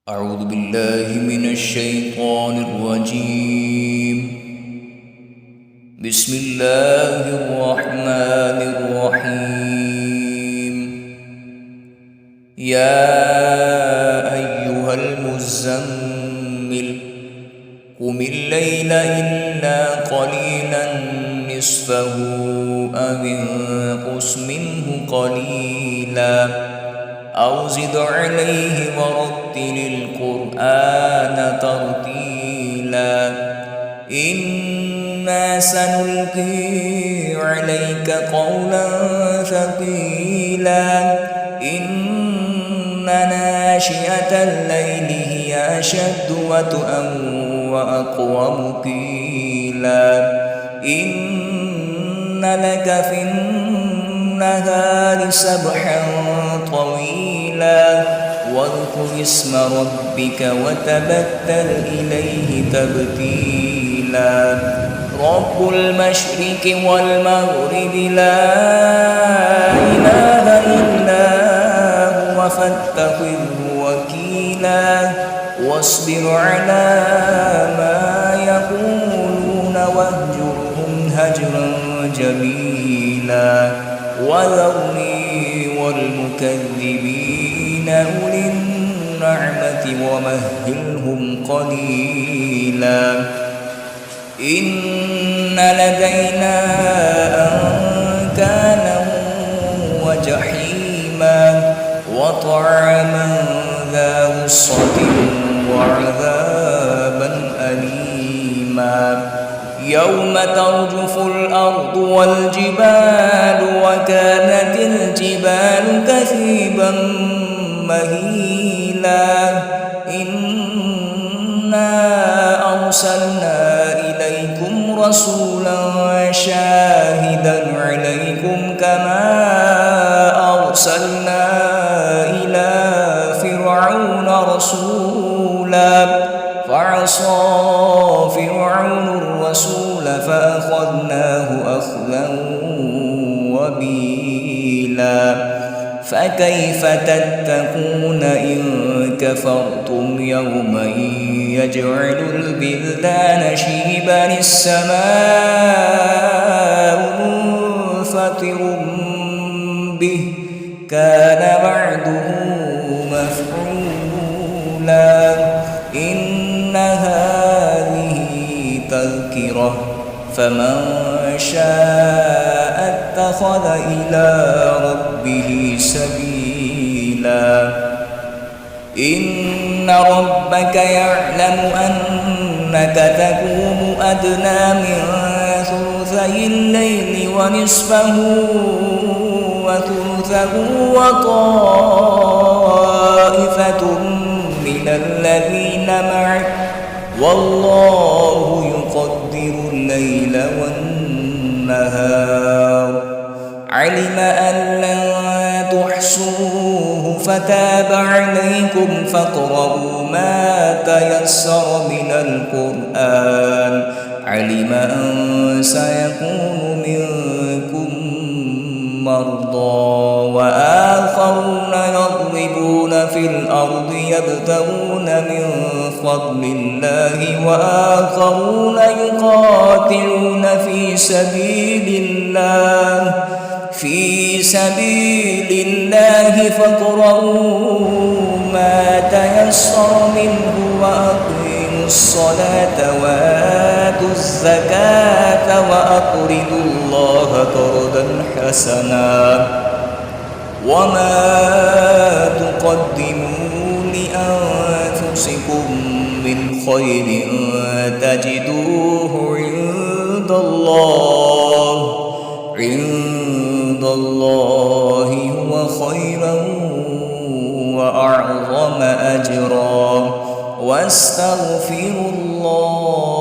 أعوذ بالله من الشيطان الرجيم. بسم الله الرحمن الرحيم. يا أيها المزمل قم الليل إلا قليلا نصفه أو انقص منه قليلا أو زد عليه ورتل القرآن ترتيلا إنا سنلقي عليك قولا ثقيلا إن ناشئة الليل هي أشد وطئا وأقوم قيلا إن لك في النهار سبحا طويلا واذكر اسم ربك وتبتل إليه تبتيلا رب المشرق والمغرب لا إله إلا هو فاتخذه وكيلا واصبر على ما يقولون واهجرهم هجرا جميلا وذرني والمكذبين أولي النعمة ومهلهم قليلا إن لدينا أنكالا وجحيما وطعاما ذا غصة وعذابا أليما يوم ترجف الأرض والجبال وكانت الجبال كثيبا مهيلا إنا أرسلنا إليكم رسولا شاهدا عليكم كما أرسلنا إلى فرعون رسولا فعصى فرعون الرسول فأخذناه أخذا وبيلا فكيف تتقون إن كفرتم يوما يجعل البلدان شيبا السماء منفطر به كان وعده مفعولا إن هذه تذكرة فمن شاء اتخذ إلى ربه سبيلا إن ربك يعلم أنك تقوم أدنى من ثلثي الليل ونصفه وثلثه وطائفة من الذين معك والله يقدر الليل والنهار علم أن لن تحصوه فتاب عليكم فاقرؤوا ما تيسر من القرآن علم أن سيكون منكم مرضى وآخرون يضربون في الأرض يبتغون من فضل الله وآخرون يقاتلون في سبيل الله فاقرؤوا ما تيسر منه وأقيموا الصلاة وآتوا الزكاة وأقرضوا الله قرضا حسنا وما تقدموا لأنفسكم من خير تجدوه عند الله هو خيرا وأعظم أجرا واستغفروا الله